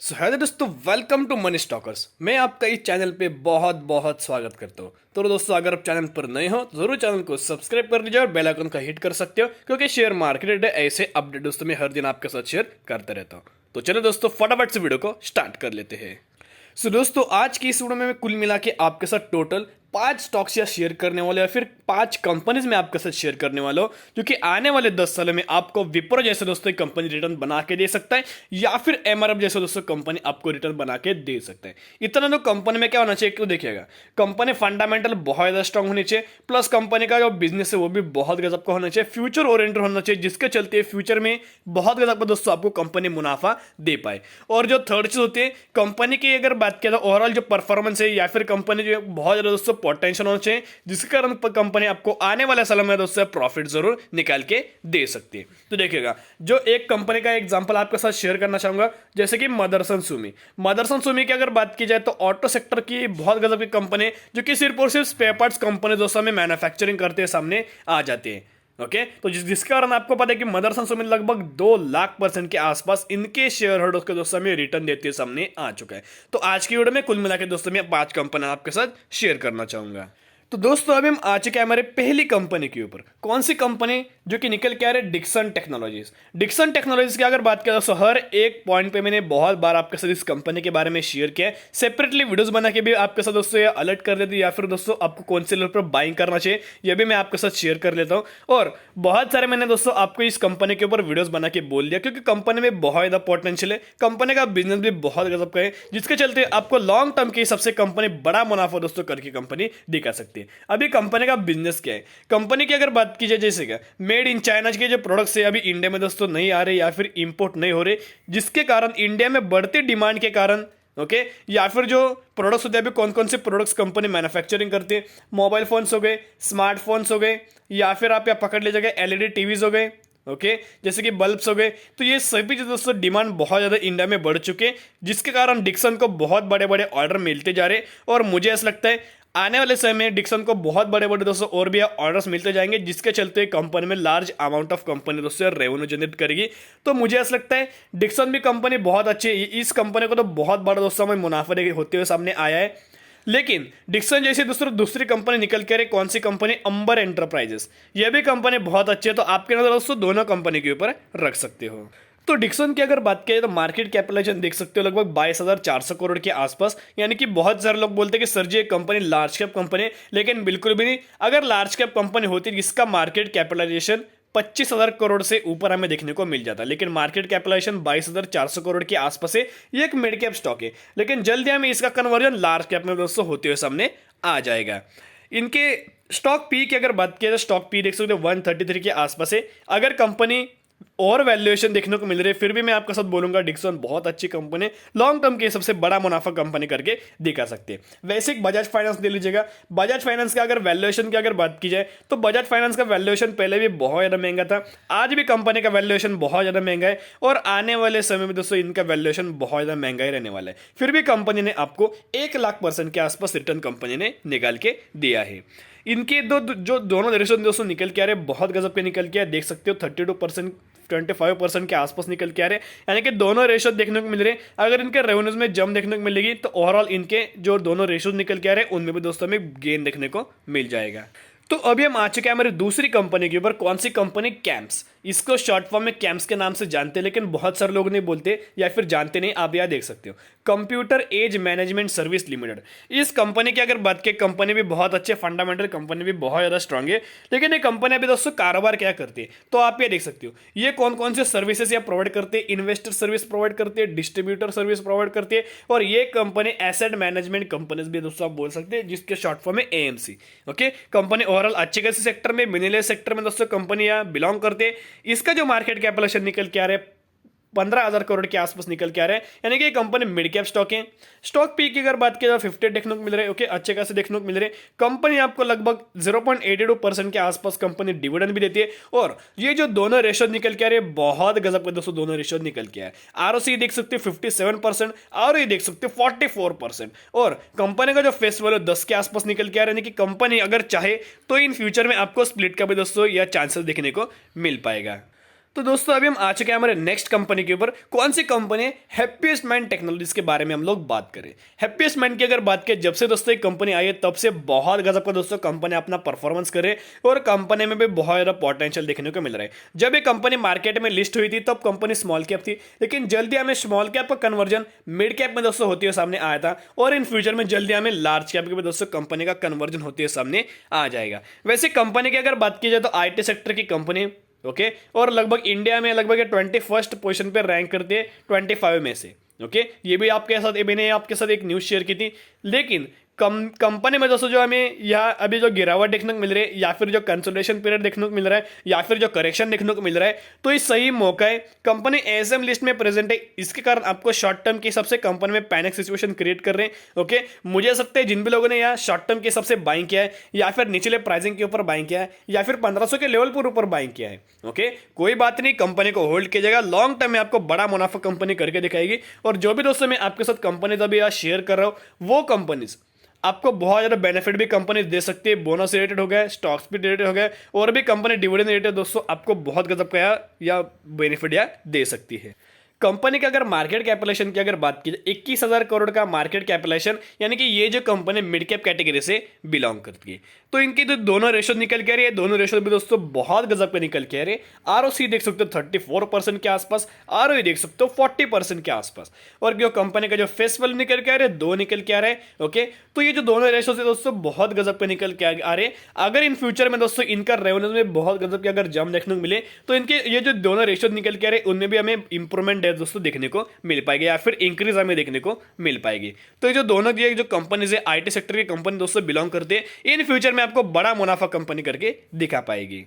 सो है दोस्तों, welcome to money stalkers. मैं आपका इस चैनल पे बहुत बहुत स्वागत करता हूँ। तो दोस्तों, अगर आप चैनल पर नए हो तो जरूर चैनल को सब्सक्राइब कर लीजिए और बेल आइकन का हिट कर सकते हो, क्योंकि शेयर मार्केट ऐसे अपडेट दोस्तों मैं हर दिन आपके साथ शेयर करते रहता हूँ। तो चलो दोस्तों, फटाफट से वीडियो को स्टार्ट कर लेते हैं। सो दोस्तों, आज की इस वीडियो में मैं कुल मिला के आपके साथ टोटल 5 स्टॉक्स या शेयर करने वाले या फिर 5 कंपनीज में आपके साथ शेयर करने वाला हूं, जो कि आने वाले 10 सालों में आपको विप्रो जैसे दोस्तों कंपनी रिटर्न बना के दे सकता है, या फिर एमआरएफ जैसे दोस्तों कंपनी आपको रिटर्न बना के दे सकता है। इतना तो कंपनी में क्या होना चाहिए, तो देखिएगा, कंपनी फंडामेंटल बहुत ज्यादा स्ट्रांग होनी चाहिए, प्लस कंपनी का जो बिजनेस है वो भी बहुत गजब का होना चाहिए, फ्यूचर ओरिएंटेड होना चाहिए, जिसके चलते फ्यूचर में बहुत गजब का दोस्तों आपको कंपनी मुनाफा दे पाए। और जो थर्ड चीज होती है, कंपनी की अगर बात किया तो ओवरऑल जो परफॉर्मेंस है या फिर कंपनी जो बहुत ज्यादा दोस्तों पोटेंशियल होना चाहिए, जिसके कारण कंपनी आपको आने वाले सालों में दोस्तों प्रॉफिट जरूर निकाल के दे सकती है। तो देखिएगा, जो एक कंपनी का एग्जांपल आपके साथ शेयर करना चाहूंगा, जैसे कि मदरसन सुमी। मदरसन सुमी की अगर बात की जाए तो ऑटो सेक्टर की बहुत गजब की कंपनी, जो कि सिर्फ और सिर्फ स्पेयर पार्ट्स कंपनी दोस्तों में मैन्युफैक्चरिंग करते हैं सामने आ जाते हैं। ओके, तो जिसके कारण आपको पता है कि मदरसन सुमी लगभग 2 लाख% के आसपास इनके शेयर होल्डर्स के दोस्तों में रिटर्न देते सामने आ चुका है। तो आज की वीडियो में कुल मिला के दोस्तों मैं 5 कंपनी आपके साथ शेयर करना चाहूंगा। तो दोस्तों, अभी हम आ चुके हैं हमारे पहली कंपनी के ऊपर। कौन सी कंपनी, जो कि निकल के आ रहे डिक्सन टेक्नोलॉजीज। डिक्सन टेक्नोलॉजीज की अगर बात करें दोस्तों, हर एक पॉइंट पे मैंने बहुत बार आपके साथ इस कंपनी के बारे में शेयर किया है, सेपरेटली वीडियोस बना के भी आपके साथ दोस्तों ये अलर्ट कर देती है, या फिर दोस्तों आपको कौन से लेवल पर बाइंग करना चाहिए ये भी मैं आपके साथ शेयर कर लेता हूँ। और बहुत सारे मैंने दोस्तों आपको इस कंपनी के ऊपर वीडियोस बना के बोल दिया, क्योंकि कंपनी में बहुत ज्यादा पोटेंशियल है, कंपनी का बिजनेस भी बहुत गजब का है, जिसके चलते आपको लॉन्ग टर्म के हिसाब से कंपनी बड़ा मुनाफा दोस्तों करके कंपनी दिखा सकती है। अभी कंपनी का बिजनेस क्या है, कंपनी की अगर बात की जाए, जैसे क्या मेड इन चाइना के जो प्रोडक्ट्स है अभी इंडिया में दोस्तों नहीं आ रहे या फिर इंपोर्ट नहीं हो रहे, जिसके कारण इंडिया में बढ़ती डिमांड के कारण, ओके, या फिर जो प्रोडक्ट्स होते हैं, अभी कौन कौन से प्रोडक्ट्स कंपनी मैन्युफैक्चरिंग करती है, मोबाइल फोन्स हो गए, स्मार्टफोन्स हो गए, या फिर आप यहाँ पकड़ लीजिएगा एलईडी टीवीज हो गए, ओके, जैसे कि बल्ब्स हो गए। तो ये सभी चीज़ दोस्तों डिमांड बहुत ज़्यादा इंडिया में बढ़ चुके हैं, जिसके कारण डिक्सन को बहुत बड़े बड़े ऑर्डर मिलते जा रहे हैं। और मुझे ऐसा लगता है आने वाले समय में डिक्सन को बहुत बड़े बड़े दोस्तों और भी ऑर्डर्स मिलते जाएंगे, जिसके चलते कंपनी में लार्ज अमाउंट ऑफ कंपनी दोस्तों रेवेन्यू जनरेट करेगी। तो मुझे ऐसा लगता है डिक्सन भी कंपनी बहुत अच्छी है, इस कंपनी को तो बहुत बड़ा दोस्तों में मुनाफा होते हुए सामने आया है। लेकिन डिक्सन जैसे दोस्तों दूसरी कंपनी निकल के रही, कौन सी कंपनी, अंबर एंटरप्राइजेस। यह भी कंपनी बहुत अच्छी है, तो आपके नजर दोस्तों दोनों कंपनी के ऊपर रख सकते हो। तो डिक्सन की अगर बात करें तो मार्केट कैपिटलाइजेशन देख सकते हो लगभग 22,400 करोड़ के आसपास। यानी कि बहुत सारे लोग बोलते हैं कि सर जी ये कंपनी लार्ज कैप कंपनी है, लेकिन बिल्कुल भी नहीं। अगर लार्ज कैप कंपनी होती जिसका मार्केट कैपिटलाइजेशन 25,000 करोड़ से ऊपर हमें देखने को मिल जाता, लेकिन मार्केट कैपिटलाइजेशन 22,400 करोड़ के आसपास है। ये एक मिड कैप स्टॉक है, लेकिन जल्दी हमें इसका कन्वर्जन लार्ज कैप में दोस्तों होते हुए सामने आ जाएगा। इनके स्टॉक पी की अगर बात किया तो स्टॉक पी देख सकते हो 133 के आसपास है। अगर कंपनी और वैल्यूएशन देखने को मिल रही है, फिर भी मैं आपके साथ बोलूंगा डिक्सन बहुत अच्छी कंपनी, लॉन्ग टर्म के सबसे बड़ा मुनाफा कंपनी करके दिखा सकते हैं। वैसे एक बजाज फाइनेंस ले लीजिएगा। बजाज फाइनेंस का अगर वैल्यूएशन की अगर बात की जाए तो बजाज फाइनेंस का वैल्यूएशन पहले भी बहुत ज्यादा महंगा था, आज भी कंपनी का वैल्यूएशन बहुत ज्यादा महंगा है, और आने वाले समय में दोस्तों इनका वैल्यूएशन बहुत ज्यादा महंगा ही रहने वाला है। फिर भी कंपनी ने आपको 1 लाख% के आसपास रिटर्न कंपनी ने निकाल के दिया है। इनके जो दोनों रेशो दोस्तों निकल के आ रहे बहुत गजब के निकल के आ, देख सकते हो 32% 25% के आसपास निकल के आ रहे, यानी कि दोनों रेशो देखने को मिल रहे हैं। अगर इनके रेवेन्यूज में जम देखने को मिलेगी तो ओवरऑल इनके जो दोनों रेशो निकल के आ रहे हैं उनमें भी दोस्तों में गेन देखने को मिल जाएगा। तो अभी हम आ चुके हैं हमारी दूसरी कंपनी के ऊपर। कौन सी कंपनी, कैम्स। इसको शॉर्ट फॉर्म में कैम्स के नाम से जानते हैं, लेकिन बहुत सारे लोग नहीं बोलते या फिर जानते नहीं। आप यह देख सकते हो computer age management service limited. इस कंपनी की अगर बात करें, कंपनी भी बहुत अच्छे, फंडामेंटल कंपनी भी बहुत ज्यादा स्ट्रांग है। लेकिन ये कंपनी अभी दोस्तों कारोबार क्या करती है, तो आप ये देख सकते हो ये कौन कौन से सर्विसेज या प्रोवाइड करते हैं। इन्वेस्टर सर्विस प्रोवाइड करते हैं, डिस्ट्रीब्यूटर सर्विस प्रोवाइड करती है, और ये कंपनी एसेट मैनेजमेंट कंपनीज भी दोस्तों आप बोल सकते हैं, जिसके शॉर्ट फॉर्म में एएमसी। ओके, कंपनी ओवरऑल अच्छे खासे सेक्टर में, मिनिमल सेक्टर में दोस्तों कंपनी बिलोंग करते हैं। इसका जो मार्केट कैपिटलाइजेशन निकल के आ रहा है 15,000 करोड़ के आसपास निकल के आ रहे हैं, यानी कि कंपनी मिड कैप स्टॉक है। स्टॉक पी की अगर बात की जाए 50 देखने को मिल रहे हैं, ओके, अच्छे खासे देखने को मिल रहे हैं। कंपनी आपको लगभग 0.82% के आसपास कंपनी डिविडेंड भी देती है। और ये जो दोनों रेशो निकल के आ रहे हैं बहुत गजब के दोस्तों दोनों रेशो निकल के आए। आरओसी देख सकते हो 57%, और ये देख सकते हो 44%, और कंपनी का जो फेस वैल्यू 10 के आसपास निकल के आ रहे हैं, कि कंपनी अगर चाहे तो इन फ्यूचर में आपको स्प्लिट का भी दोस्तों यह चांसेस देखने को मिल पाएगा। तो दोस्तों अभी हम आ चुके हैं हमारे नेक्स्ट कंपनी के ऊपर। कौन सी कंपनी? हैप्पीएस्ट माइंड टेक्नोलॉजीज के बारे में हम लोग बात करें। हैप्पीएस्ट माइंड की अगर बात करें, जब से दोस्तों एक कंपनी आई है तब से बहुत गजब का दोस्तों कंपनी अपना परफॉर्मेंस करे और कंपनी में भी बहुत ज़्यादा पोटेंशियल देखने को मिल रहा है। जब ये कंपनी मार्केट में लिस्ट हुई थी तब कंपनी स्मॉल कैप थी, लेकिन जल्दी हमें स्मॉल कैप का कन्वर्जन मिड कैप में दोस्तों होती हुए सामने आया था और इन फ्यूचर में जल्दी हमें लार्ज कैप के भी दोस्तों कंपनी का कन्वर्जन होते हुए सामने आ जाएगा। वैसे कंपनी की अगर बात की जाए तो आईटी सेक्टर की कंपनी ओके और लगभग इंडिया में लगभग 21st पोजीशन पे रैंक करती है 25 में से। ओके ये भी आपके साथ मैंने आपके साथ एक न्यूज़ शेयर की थी। लेकिन कंपनी में दोस्तों जो हमें यहाँ अभी जो गिरावट देखने को मिल रही है या फिर जो कंसोलिडेशन पीरियड देखने को मिल रहा है या फिर जो करेक्शन देखने को मिल रहा है, तो ये सही मौका है। कंपनी एसएम लिस्ट में प्रेजेंट है, इसके कारण आपको शॉर्ट टर्म के हिसाब से कंपनी में पैनिक सिचुएशन क्रिएट कर रहे हैं। ओके मुझे ऐसा लगता है जिन भी लोगों ने यहाँ शॉर्ट टर्म के हिसाब से बाइंग किया है या फिर निचले प्राइसिंग के ऊपर बाइंग किया है या फिर 1500 के लेवल पर ऊपर बाइंग किया है, ओके कोई बात नहीं, कंपनी को होल्ड किया जाएगा। लॉन्ग टर्म में आपको बड़ा मुनाफा कंपनी करके दिखाएगी। और जो भी दोस्तों मैं आपके साथ कंपनी अभी यहाँ शेयर कर रहा हूँ वो कंपनीज आपको बहुत ज़्यादा बेनिफिट भी कंपनी दे सकती है। बोनस रिलेटेड हो गया, स्टॉक्स भी रिलेटेड हो गया और भी कंपनी डिविडेंड रिलेटेड दोस्तों आपको बहुत गजब का या बेनिफिट या दे सकती है। कंपनी का अगर मार्केट कैपिटलाइजेशन की अगर बात की जाए 21,000 करोड़ का मार्केट कैपिटलाइजेशन, यानी कि ये जो कंपनी मिड कैप कैटेगरी से बिलोंग करती है। तो इनकी जो दोनों रेशो निकल के आ रही है, दोनों रेशो भी दोस्तों बहुत गजब के निकल के आ रहे हैं। आरओसी देख सकते हो 34% के आसपास, आरओई देख सकते हो 40% के आसपास। और जो कंपनी का जो फेस वैल्यू निकल के आ रहे हैं 2 निकल के आ रहे हैं। ओके तो ये जो दोनों रेशो से दोस्तों बहुत गजब के निकल के आ रहे हैं। अगर इन फ्यूचर में दोस्तों इनका रेवेन्यू में बहुत गजब के अगर जंप देखने को मिले तो इनके ये जो दोनों रेशो निकल के आ रहे हैं उनमें भी हमें इंप्रूवमेंट दोस्तों देखने को मिल पाएगी या फिर इंक्रीज हमें देखने को मिल पाएगी। तो ये जो दोनों जो कंपनीज है आईटी सेक्टर की कंपनी दोस्तों बिलोंग करते हैं, इन फ्यूचर में आपको बड़ा मुनाफा कंपनी करके दिखा पाएगी।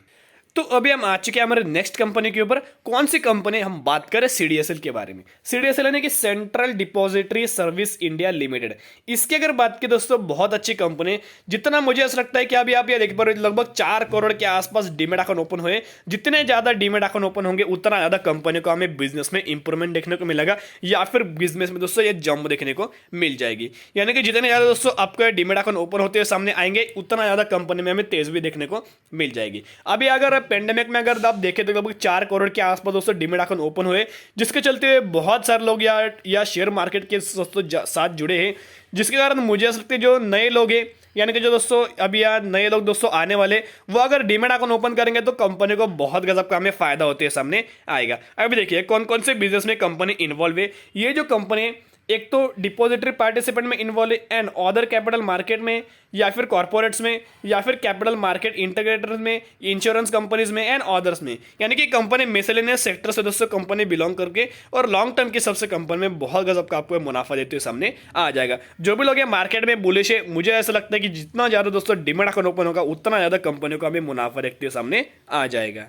तो अभी हम आ चुके हैं हमारे नेक्स्ट कंपनी के ऊपर। कौन सी कंपनी? हम बात करें सीडीएसएल के बारे में। सीडीएसएल यानी कि central depository service India limited. इसकी अगर बात की दोस्तों बहुत अच्छी कंपनी, जितना मुझे ऐसा लगता है कि अभी आप ये देख पा रहे हो लगभग 4 करोड़ के आसपास डीमेट अकाउंट ओपन हुए। जितने ज्यादा डीमेट अकाउंट ओपन होंगे उतना ज्यादा कंपनी को हमें बिजनेस में इंप्रूवमेंट देखने को मिलेगा या फिर बिजनेस में दोस्तों ये जंप देखने को मिल जाएगी। यानी कि जितने ज्यादा दोस्तों आपको डीमेट अकाउंट ओपन होते हुए सामने आएंगे उतना ज्यादा कंपनी में हमें तेज भी देखने को मिल जाएगी। अभी अगर पेंडेमिक में अगर आप देखें तो लगभग 4 करोड़ के आसपास दोस्तों डीमेट अकाउंट ओपन हुए, जिसके चलते बहुत सारे लोग या शेयर मार्केट के साथ जुड़े हैं, जिसके कारण मुझे ऐसा लगता है जो नए लोग हैं यानी कि जो दोस्तों अभी यार नए लोग दोस्तों आने वाले वो अगर डीमेट अकाउंट ओपन करेंगे तो कंपनी को बहुत गजब का हमें फायदा होते हुए सामने आएगा। अभी देखिए कौन कौन से बिजनेस में कंपनी इन्वॉल्व है। ये जो कंपनी एक तो डिपॉजिटरी पार्टिसिपेंट में इन्वॉल्व है एंड अदर कैपिटल मार्केट में या फिर कॉर्पोरेट्स में या फिर कैपिटल मार्केट इंटीग्रेटर्स में, इंश्योरेंस कंपनीज में एंड अदर्स में। यानी कि कंपनी मिसलेनियस सेक्टर से दोस्तों कंपनी बिलोंग करके और लॉन्ग टर्म की सबसे कंपनी में बहुत गजब का आपको मुनाफा देते हुए सामने आ जाएगा। जो भी लोग मार्केट में बुलिश है, मुझे ऐसा लगता है कि जितना ज्यादा दोस्तों डीमेट अकाउंट ओपन होगा उतना ज्यादा कंपनी को हमें मुनाफा देखते हुए सामने आ जाएगा।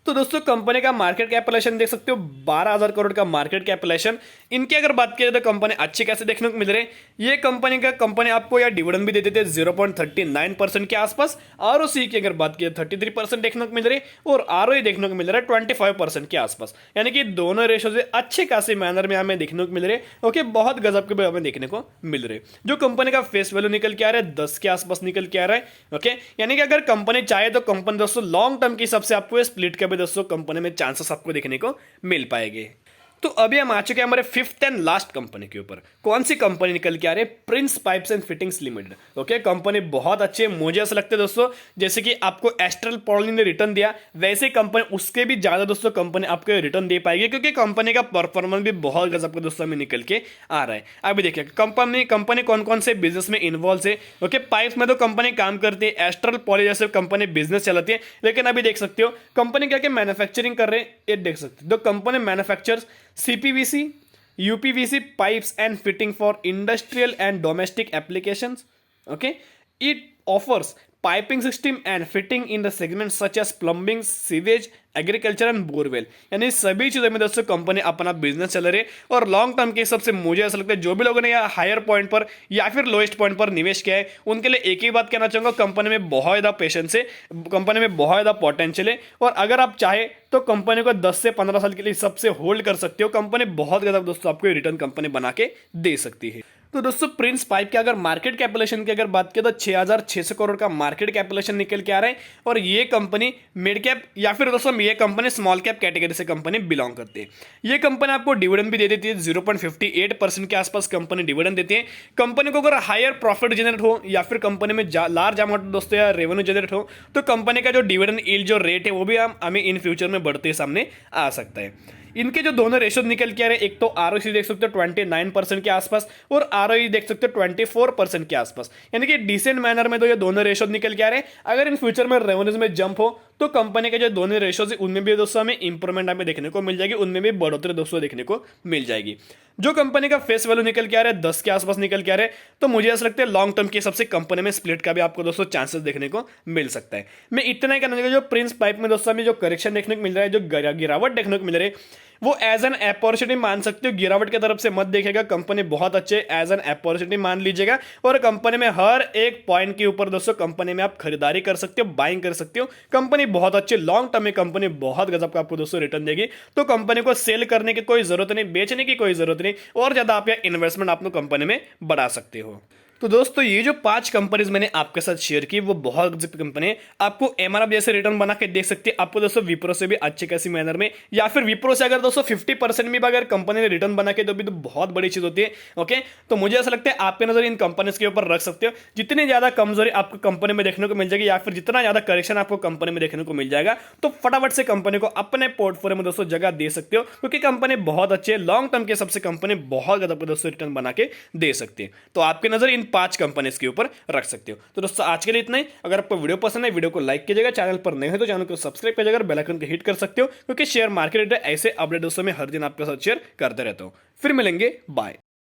तो दोस्तों कंपनी का मार्केट कैपिटलाइजेशन देख सकते हो 12,000 करोड़ का मार्केट कैपिटलाइजेशन। इनकी अगर बात की जाए तो कंपनी अच्छी कैसे देखने को मिल रही है। ये कंपनी आपको या डिविडेंड भी देते थे 0.39% के आसपास। आरओसी की अगर बात की जाए 33% देखने को मिल रही है और आरओई देखने को मिल रहा है 25% के आसपास। यानी कि दोनों रेशो से अच्छे खासे मैनर में हमें देखने को मिल रहे हैं। ओके बहुत गजब के हमें देखने को मिल रहे हैं। जो कंपनी का फेस वैल्यू निकल के आ रहा है 10 के आसपास निकल के आ रहा है। ओके यानी कि अगर कंपनी चाहे तो कंपनी दोस्तों लॉन्ग टर्म की सबसे आपको स्प्लिट का दोस्तों कंपनी में चांसेस आपको देखने को मिल पाएंगे। तो अभी हम आ चुके हैं हमारे 5th एंड लास्ट कंपनी के ऊपर। कौन सी कंपनी निकल के आ रही है? Prince pipes and fittings limited. Okay company बहुत अच्छी है, मुझे ऐसा लगता है दोस्तों जैसे कि आपको एस्ट्रल पॉली ने रिटर्न दिया वैसे कंपनी उसके भी ज्यादा दोस्तों कंपनी आपको रिटर्न दे पाएगी, क्योंकि कंपनी का परफॉर्मेंस भी बहुत गजब का दोस्तों में निकल के आ रहा है। अभी देखिए कंपनी कौन कौन से बिजनेस में इन्वॉल्व है। ओके पाइप्स में तो कंपनी काम करती है, एस्ट्रल पॉली जैसे कंपनी बिजनेस चलाती है, लेकिन अभी देख सकते हो कंपनी क्या क्या मैन्युफैक्चरिंग कर रहे हैं ये देख सकते हो। Company manufactures CPVC, UPVC pipes and fitting for industrial and domestic applications. Okay, it offers piping system and fitting in the segments such as plumbing, sewage, agriculture and borewell. यानी सभी चीज़ों में दोस्तों कंपनी अपना बिजनेस चल रही है और लॉन्ग टर्म के हिसाब से मुझे ऐसा लगता है जो भी लोगों ने या हायर पॉइंट पर या फिर लोएस्ट पॉइंट पर निवेश किया है उनके लिए एक ही बात कहना चाहूँगा, कंपनी में बहुत ज़्यादा पेशेंस है, कंपनी में बहुत ज़्यादा पोटेंशियल है और अगर आप चाहे तो कंपनी को 10 से 15 साल के लिए सबसे होल्ड कर सकते हो। कंपनी बहुत ज़्यादा दोस्तों आपको रिटर्न कंपनी बना के दे सकती है। तो दोस्तों प्रिंस पाइप की अगर मार्केट कैपिटलेशन की अगर बात करें तो 6,600 करोड़ का मार्केट कैपिटलेशन निकल के आ रहा है। और ये कंपनी मिड कैप या फिर दोस्तों ये कंपनी स्मॉल कैप कैटेगरी से कंपनी बिलोंग करती है। ये कंपनी आपको डिविडेंड भी दे देती है, 0.58% के आसपास कंपनी डिविडेंड देती है। कंपनी को अगर हायर प्रॉफिट जनरेट हो या फिर कंपनी में लार्ज अमाउंट दोस्तों या रेवेन्यू जनरेट हो तो कंपनी का जो डिविडेंड यील्ड जो रेट है वो भी हमें इन फ्यूचर में बढ़ते सामने आ सकता है। इनके जो दोनों रेशो निकल के आ रहे हैं, एक तो आरओसी देख सकते हो 29% के आसपास और आरओई देख सकते हो 24% के आसपास, यानी कि डिसेंट मैनर में तो ये दोनों रेशो निकल के आ रहे हैं। अगर इन फ्यूचर में रेवेन्यूज में जंप हो तो कंपनी के जो दोनों रेशोज है उनमें भी दोस्तों हमें इंप्रूवमेंट हमें देखने को मिल जाएगी, उनमें भी बढ़ोतरी दोस्तों देखने को मिल जाएगी। जो कंपनी का फेस वैल्यू निकल के आ रहा है 10 के आसपास निकल के आ रहा है, तो मुझे ऐसा लगता है लॉन्ग टर्म के हिसाब से कंपनी में स्प्लिट का भी आपको दोस्तों चांसेस देखने को मिल सकता है। मैं इतना ही कहना चाहूंगा, जो प्रिंस पाइप में दोस्तों हमें जो करेक्शन देखने को मिल रहा है, जो गिरावट देखने को मिल रही है, वो एज एन अपॉर्चुनिटी मान सकते हो। गिरावट की तरफ से मत देखेगा, कंपनी बहुत अच्छे एज एन अपॉर्चुनिटी मान लीजिएगा। और कंपनी में हर एक पॉइंट के ऊपर दोस्तों कंपनी में आप खरीदारी कर सकते हो, बाइंग कर सकते हो। कंपनी बहुत अच्छी लॉन्ग टर्म में कंपनी बहुत गजब का आपको दोस्तों रिटर्न देगी। तो कंपनी को सेल करने की कोई जरूरत नहीं, बेचने की कोई जरूरत नहीं, और ज्यादा आप इन्वेस्टमेंट आप कंपनी में बढ़ा सकते हो। तो दोस्तों ये जो 5 कंपनीज मैंने आपके साथ शेयर की वो बहुत गजब कंपनी है। आपको एमआरएफ जैसे रिटर्न बना के देख सकती है, आपको दोस्तों विप्रो से भी अच्छी खासी मैनर में, या फिर विप्रो से अगर दोस्तों 50% में भी अगर कंपनी ने रिटर्न बना के तो भी तो बहुत बड़ी चीज होती है। ओके, तो मुझे ऐसा लगता है आपके नजर इन कंपनीज के ऊपर रख सकते हो। जितनी ज्यादा कमजोरी आपको कंपनी में देखने को मिल जाएगी या फिर जितना ज्यादा करेक्शन आपको कंपनी में देखने को मिल जाएगा, तो फटाफट से कंपनी को अपने पोर्टफोलियो में दोस्तों जगह दे सकते हो, क्योंकि कंपनी बहुत अच्छी है। लॉन्ग टर्म के सबसे कंपनी बहुत ज्यादा दोस्तों रिटर्न बना के दे सकती है। तो आपकी नजर इन 5 कंपनीज के ऊपर रख सकते हो। तो दोस्तों आज के लिए इतना ही। अगर आपको वीडियो पसंद है, वीडियो को लाइक कीजिएगा, चैनल पर नए हो तो चैनल को सब्सक्राइब कीजिएगा, बेल आइकन को हिट कर सकते हो, क्योंकि शेयर मार्केट ऐसे अपडेट दोस्तों में हर दिन आपके साथ शेयर करते रहता हूं। फिर मिलेंगे, बाय।